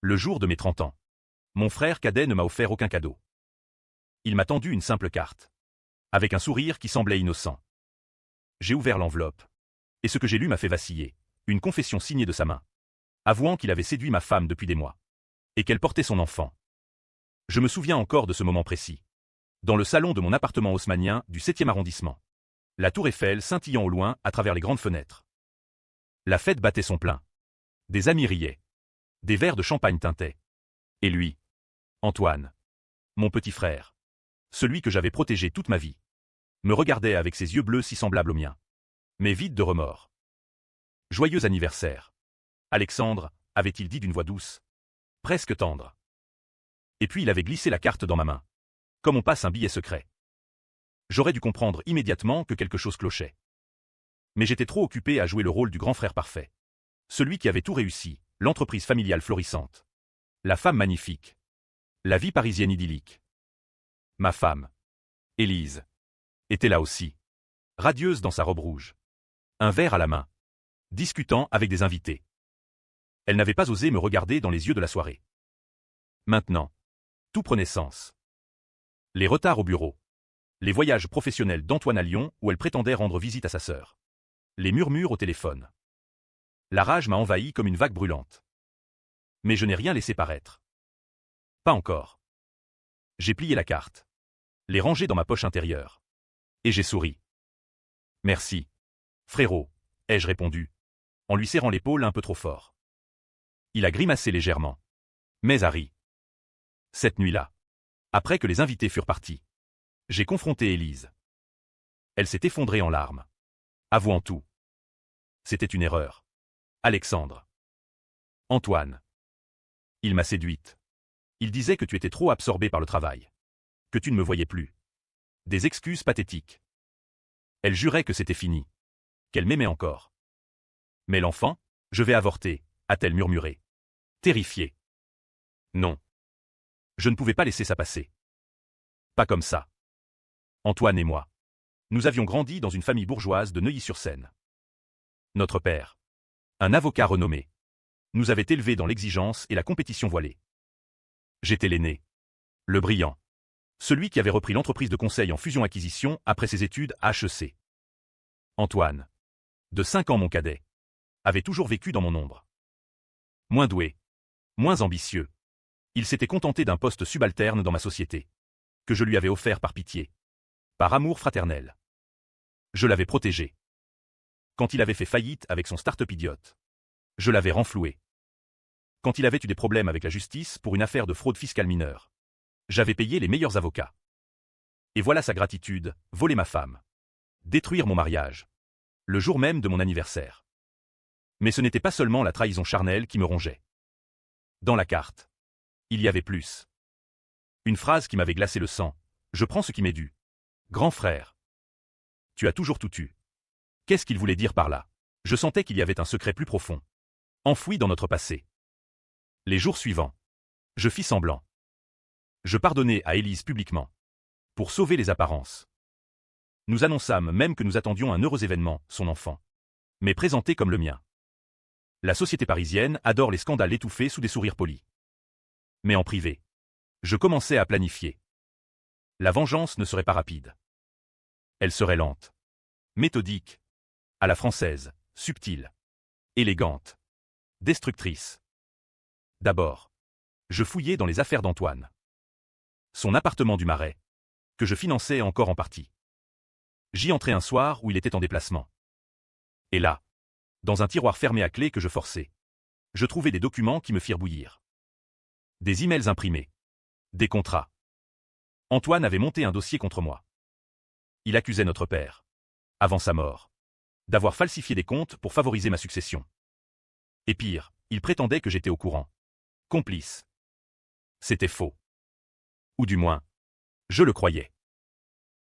Le jour de mes 30 ans. Mon frère cadet ne m'a offert aucun cadeau. Il m'a tendu une simple carte. Avec un sourire qui semblait innocent. J'ai ouvert l'enveloppe. Et ce que j'ai lu m'a fait vaciller. Une confession signée de sa main. Avouant qu'il avait séduit ma femme depuis des mois. Et qu'elle portait son enfant. Je me souviens encore de ce moment précis. Dans le salon de mon appartement haussmannien du 7e arrondissement. La tour Eiffel scintillant au loin à travers les grandes fenêtres. La fête battait son plein. Des amis riaient. Des verres de champagne tintaient. Et lui, Antoine, mon petit frère, celui que j'avais protégé toute ma vie, me regardait avec ses yeux bleus si semblables aux miens, mais vides de remords. Joyeux anniversaire. Alexandre, avait-il dit d'une voix douce, presque tendre. Et puis il avait glissé la carte dans ma main, comme on passe un billet secret. J'aurais dû comprendre immédiatement que quelque chose clochait. Mais j'étais trop occupé à jouer le rôle du grand frère parfait. Celui qui avait tout réussi, l'entreprise familiale florissante. La femme magnifique. La vie parisienne idyllique. Ma femme, Élise, était là aussi. Radieuse dans sa robe rouge. Un verre à la main. Discutant avec des invités. Elle n'avait pas osé me regarder dans les yeux de la soirée. Maintenant, tout prenait sens. Les retards au bureau. Les voyages professionnels d'Antoine à Lyon où elle prétendait rendre visite à sa sœur. Les murmures au téléphone. La rage m'a envahi comme une vague brûlante. Mais je n'ai rien laissé paraître. Pas encore. J'ai plié la carte. Les rangé dans ma poche intérieure. Et j'ai souri. Merci. Frérot, ai-je répondu, en lui serrant l'épaule un peu trop fort. Il a grimacé légèrement. Mais a ri. Cette nuit-là, après que les invités furent partis, j'ai confronté Élise. Elle s'est effondrée en larmes. Avouant tout. C'était une erreur. Alexandre. Antoine. Il m'a séduite. Il disait que tu étais trop absorbé par le travail. Que tu ne me voyais plus. Des excuses pathétiques. Elle jurait que c'était fini. Qu'elle m'aimait encore. Mais l'enfant, je vais avorter, a-t-elle murmuré. Terrifiée. Non. Je ne pouvais pas laisser ça passer. Pas comme ça. Antoine et moi. Nous avions grandi dans une famille bourgeoise de Neuilly-sur-Seine. Notre père, un avocat renommé, nous avait élevés dans l'exigence et la compétition voilée. J'étais l'aîné. Le brillant. Celui qui avait repris l'entreprise de conseil en fusion-acquisition après ses études à HEC. Antoine, de 5 ans mon cadet, avait toujours vécu dans mon ombre. Moins doué, moins ambitieux. Il s'était contenté d'un poste subalterne dans ma société, que je lui avais offert par pitié, par amour fraternel. Je l'avais protégé. Quand il avait fait faillite avec son start-up idiote, je l'avais renfloué. Quand il avait eu des problèmes avec la justice pour une affaire de fraude fiscale mineure, j'avais payé les meilleurs avocats. Et voilà sa gratitude, voler ma femme. Détruire mon mariage. Le jour même de mon anniversaire. Mais ce n'était pas seulement la trahison charnelle qui me rongeait. Dans la carte, il y avait plus. Une phrase qui m'avait glacé le sang. Je prends ce qui m'est dû. Grand frère. Tu as toujours tout eu. Qu'est-ce qu'il voulait dire par là? Je sentais qu'il y avait un secret plus profond. Enfoui dans notre passé. Les jours suivants, je fis semblant. Je pardonnai à Élise publiquement. Pour sauver les apparences. Nous annonçâmes même que nous attendions un heureux événement, son enfant. Mais présenté comme le mien. La société parisienne adore les scandales étouffés sous des sourires polis. Mais en privé, je commençais à planifier. La vengeance ne serait pas rapide. Elle serait lente. Méthodique. À la française, subtile. Élégante. Destructrice. D'abord, je fouillais dans les affaires d'Antoine. Son appartement du Marais, que je finançais encore en partie. J'y entrai un soir où il était en déplacement. Et là, dans un tiroir fermé à clé que je forçais, je trouvais des documents qui me firent bouillir. Des emails imprimés. Des contrats. Antoine avait monté un dossier contre moi. Il accusait notre père, avant sa mort, d'avoir falsifié des comptes pour favoriser ma succession. Et pire, il prétendait que j'étais au courant. Complice. C'était faux. Ou du moins, je le croyais.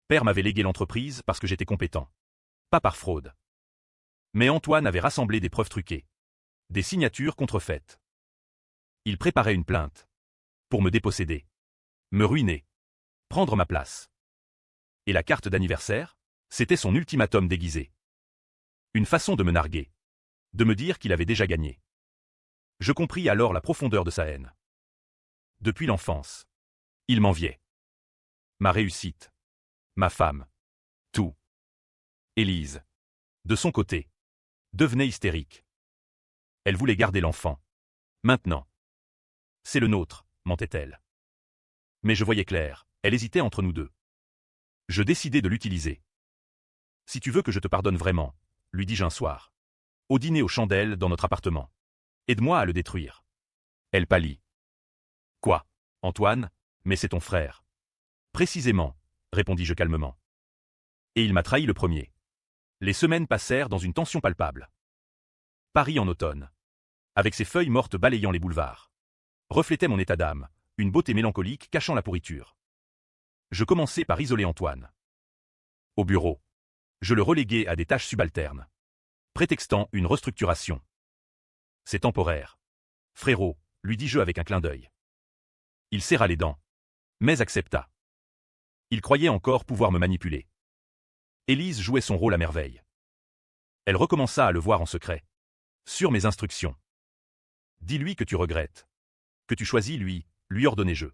Père m'avait légué l'entreprise parce que j'étais compétent. Pas par fraude. Mais Antoine avait rassemblé des preuves truquées. Des signatures contrefaites. Il préparait une plainte. Pour me déposséder. Me ruiner. Prendre ma place. Et la carte d'anniversaire, c'était son ultimatum déguisé. Une façon de me narguer. De me dire qu'il avait déjà gagné. Je compris alors la profondeur de sa haine. Depuis l'enfance. Il m'enviait. Ma réussite. Ma femme. Tout. Élise. De son côté. Devenait hystérique. Elle voulait garder l'enfant. Maintenant. C'est le nôtre, mentait-elle. Mais je voyais clair, elle hésitait entre nous deux. Je décidai de l'utiliser. Si tu veux que je te pardonne vraiment, lui dis-je un soir. Au dîner aux chandelles dans notre appartement. Aide-moi à le détruire. Elle pâlit. Quoi, Antoine? Mais c'est ton frère. Précisément, répondis-je calmement. Et il m'a trahi le premier. Les semaines passèrent dans une tension palpable. Paris en automne. Avec ses feuilles mortes balayant les boulevards. Reflétait mon état d'âme, une beauté mélancolique cachant la pourriture. Je commençai par isoler Antoine. Au bureau. Je le reléguai à des tâches subalternes. Prétextant une restructuration. C'est temporaire. Frérot, lui dis-je avec un clin d'œil. Il serra les dents. Mais accepta. Il croyait encore pouvoir me manipuler. Élise jouait son rôle à merveille. Elle recommença à le voir en secret. Sur mes instructions. Dis-lui que tu regrettes. Que tu choisis lui ordonnai-je.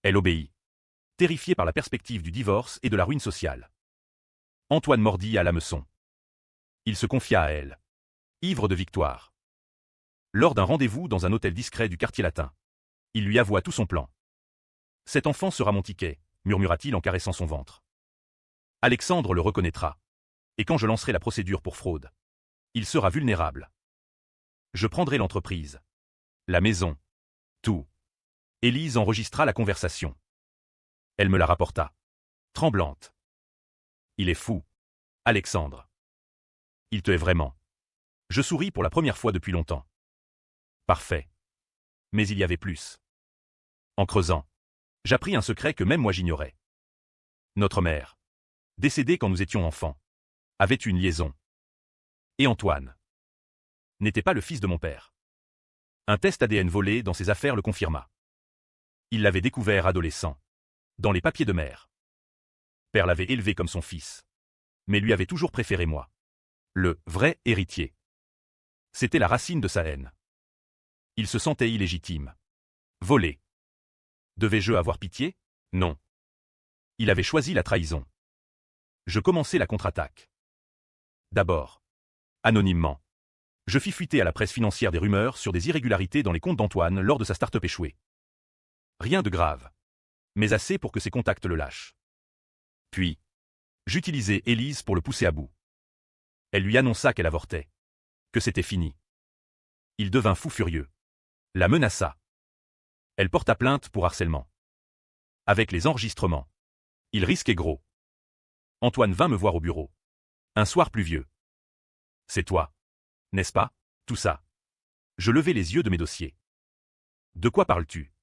Elle obéit. Terrifiée par la perspective du divorce et de la ruine sociale. Antoine mordit à l'hameçon. Il se confia à elle. Ivre de victoire. Lors d'un rendez-vous dans un hôtel discret du quartier latin. Il lui avoua tout son plan. Cet enfant sera mon ticket, murmura-t-il en caressant son ventre. Alexandre le reconnaîtra. Et quand je lancerai la procédure pour fraude, il sera vulnérable. Je prendrai l'entreprise. La maison. Tout. Élise enregistra la conversation. Elle me la rapporta. Tremblante. Il est fou. Alexandre. Il te hait vraiment. Je souris pour la première fois depuis longtemps. Parfait. Mais il y avait plus. En creusant, j'appris un secret que même moi j'ignorais. Notre mère, décédée quand nous étions enfants, avait une liaison. Et Antoine n'était pas le fils de mon père. Un test ADN volé dans ses affaires le confirma. Il l'avait découvert adolescent, dans les papiers de mère. Père l'avait élevé comme son fils, mais lui avait toujours préféré moi. Le vrai héritier. C'était la racine de sa haine. Il se sentait illégitime. Volé. Devais-je avoir pitié? Non. Il avait choisi la trahison. Je commençai la contre-attaque. D'abord, anonymement, je fis fuiter à la presse financière des rumeurs sur des irrégularités dans les comptes d'Antoine lors de sa start-up échouée. Rien de grave, mais assez pour que ses contacts le lâchent. Puis, j'utilisai Élise pour le pousser à bout. Elle lui annonça qu'elle avortait, que c'était fini. Il devint fou furieux. La menaça. Elle porta plainte pour harcèlement. Avec les enregistrements, il risquait gros. Antoine vint me voir au bureau. Un soir pluvieux. C'est toi, n'est-ce pas, tout ça? Je levai les yeux de mes dossiers. De quoi parles-tu?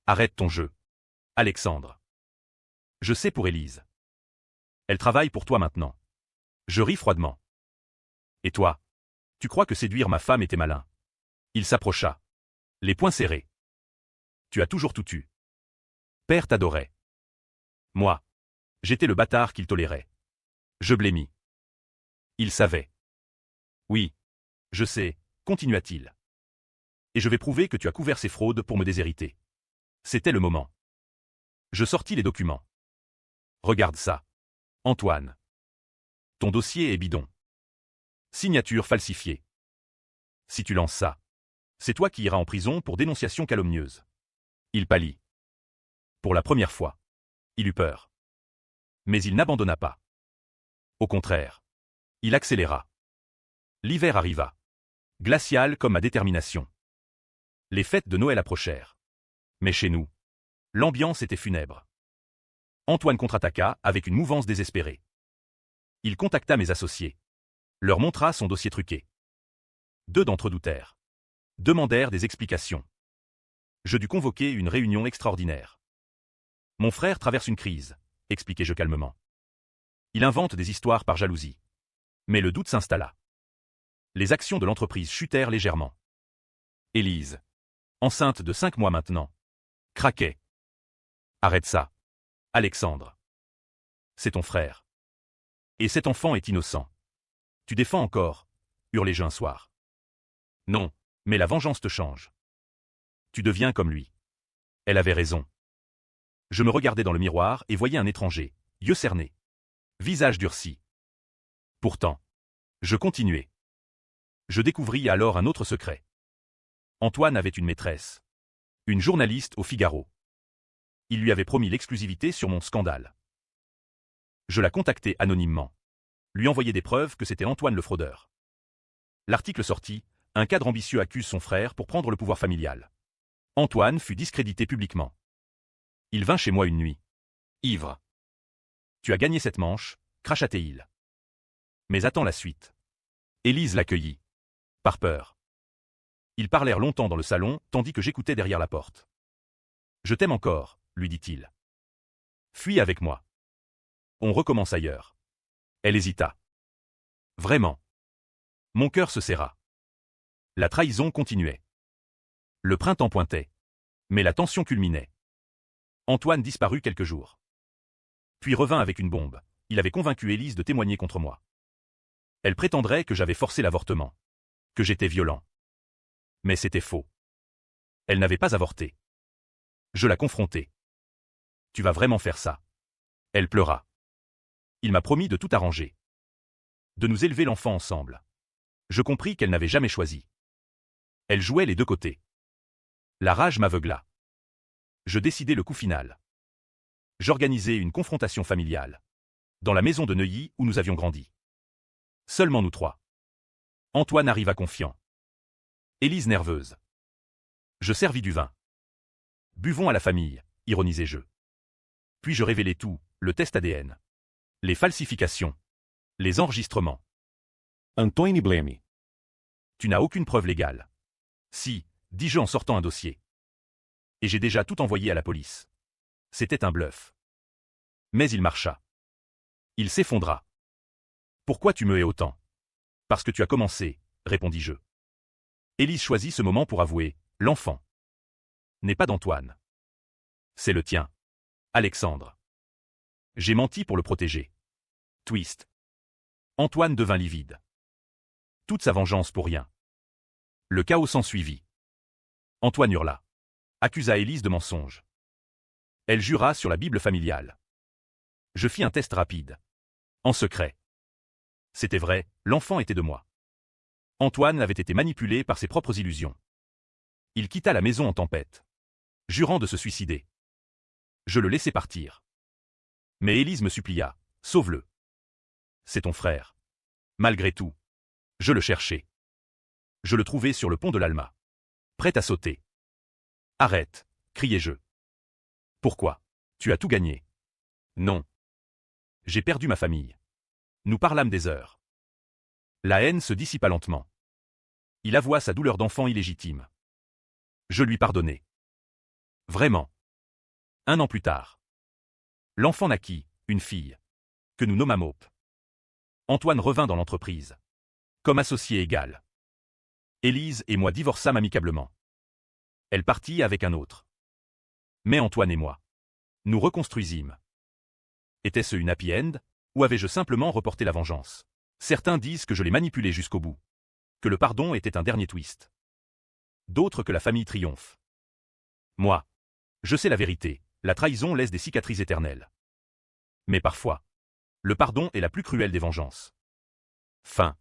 Arrête ton jeu. Alexandre. Je sais pour Élise. Elle travaille pour toi maintenant. Je ris froidement. Et toi? Tu crois que séduire ma femme était malin? Il s'approcha. Les poings serrés. Tu as toujours tout eu. Père t'adorait. Moi, j'étais le bâtard qu'il tolérait. Je blêmis. Il savait. Oui, je sais, continua-t-il. Et je vais prouver que tu as couvert ces fraudes pour me déshériter. C'était le moment. Je sortis les documents. Regarde ça. Antoine. Ton dossier est bidon. Signature falsifiée. Si tu lances ça, c'est toi qui iras en prison pour dénonciation calomnieuse. Il pâlit. Pour la première fois, il eut peur. Mais il n'abandonna pas. Au contraire, il accéléra. L'hiver arriva. Glacial comme ma détermination. Les fêtes de Noël approchèrent. Mais chez nous, l'ambiance était funèbre. Antoine contre-attaqua avec une mouvance désespérée. Il contacta mes associés. Leur montra son dossier truqué. 2 d'entre eux doutèrent. Demandèrent des explications. Je dus convoquer une réunion extraordinaire. Mon frère traverse une crise, expliquai-je calmement. Il invente des histoires par jalousie. Mais le doute s'installa. Les actions de l'entreprise chutèrent légèrement. Élise, enceinte de 5 mois maintenant, craquait. Arrête ça. Alexandre. C'est ton frère. Et cet enfant est innocent. Tu défends encore, hurlai-je un soir. Non, Mais la vengeance te change. Tu deviens comme lui. Elle avait raison. Je me regardais dans le miroir et voyais un étranger, yeux cernés, visage durci. Pourtant, je continuais. Je découvris alors un autre secret. Antoine avait une maîtresse. Une journaliste au Figaro. Il lui avait promis l'exclusivité sur mon scandale. Je la contactai anonymement. Lui envoyai des preuves que c'était Antoine le fraudeur. L'article sortit, un cadre ambitieux accuse son frère pour prendre le pouvoir familial. Antoine fut discrédité publiquement. Il vint chez moi une nuit. Ivre. Tu as gagné cette manche, cracha-t-il. Mais attends la suite. Élise l'accueillit. Par peur. Ils parlèrent longtemps dans le salon, tandis que j'écoutais derrière la porte. Je t'aime encore, lui dit-il. Fuis avec moi. On recommence ailleurs. Elle hésita. Vraiment. Mon cœur se serra. La trahison continuait. Le printemps pointait. Mais la tension culminait. Antoine disparut quelques jours. Puis revint avec une bombe. Il avait convaincu Élise de témoigner contre moi. Elle prétendrait que j'avais forcé l'avortement. Que j'étais violent. Mais c'était faux. Elle n'avait pas avorté. Je la confrontai. Tu vas vraiment faire ça? Elle pleura. Il m'a promis de tout arranger. De nous élever l'enfant ensemble. Je compris qu'elle n'avait jamais choisi. Elle jouait les deux côtés. La rage m'aveugla. Je décidai le coup final. J'organisai une confrontation familiale. Dans la maison de Neuilly où nous avions grandi. Seulement nous trois. Antoine arriva confiant. Élise nerveuse. Je servis du vin. Buvons à la famille, ironisai-je. Puis je révélai tout, le test ADN. Les falsifications. Les enregistrements. Antônio Blemi. Tu n'as aucune preuve légale. Si, dis-je en sortant un dossier. Et j'ai déjà tout envoyé à la police. C'était un bluff. Mais il marcha. Il s'effondra. Pourquoi tu me hais autant? Parce que tu as commencé, répondis-je. Élise choisit ce moment pour avouer, l'enfant n'est pas d'Antoine. C'est le tien. Alexandre. J'ai menti pour le protéger. Twist. Antoine devint livide. Toute sa vengeance pour rien. Le chaos s'ensuivit. Antoine hurla. Accusa Élise de mensonge. Elle jura sur la Bible familiale. Je fis un test rapide. En secret. C'était vrai, l'enfant était de moi. Antoine avait été manipulé par ses propres illusions. Il quitta la maison en tempête, jurant de se suicider. Je le laissai partir. Mais Élise me supplia, sauve-le. C'est ton frère. Malgré tout. Je le cherchai. Je le trouvai sur le pont de l'Alma. Prêt à sauter. Arrête, criai-je. Pourquoi? Tu as tout gagné. Non. J'ai perdu ma famille. Nous parlâmes des heures. La haine se dissipa lentement. Il avoua sa douleur d'enfant illégitime. Je lui pardonnai. Vraiment. 1 an plus tard. L'enfant naquit, une fille, que nous nommâmes Hope. Antoine revint dans l'entreprise. Comme associé égal. Élise et moi divorçâmes amicablement. Elle partit avec un autre. Mais Antoine et moi, nous reconstruisîmes. Était-ce une happy end, ou avais-je simplement reporté la vengeance? Certains disent que je l'ai manipulé jusqu'au bout. Que le pardon était un dernier twist. D'autres que la famille triomphe. Moi, je sais la vérité, la trahison laisse des cicatrices éternelles. Mais parfois, le pardon est la plus cruelle des vengeances. Fin.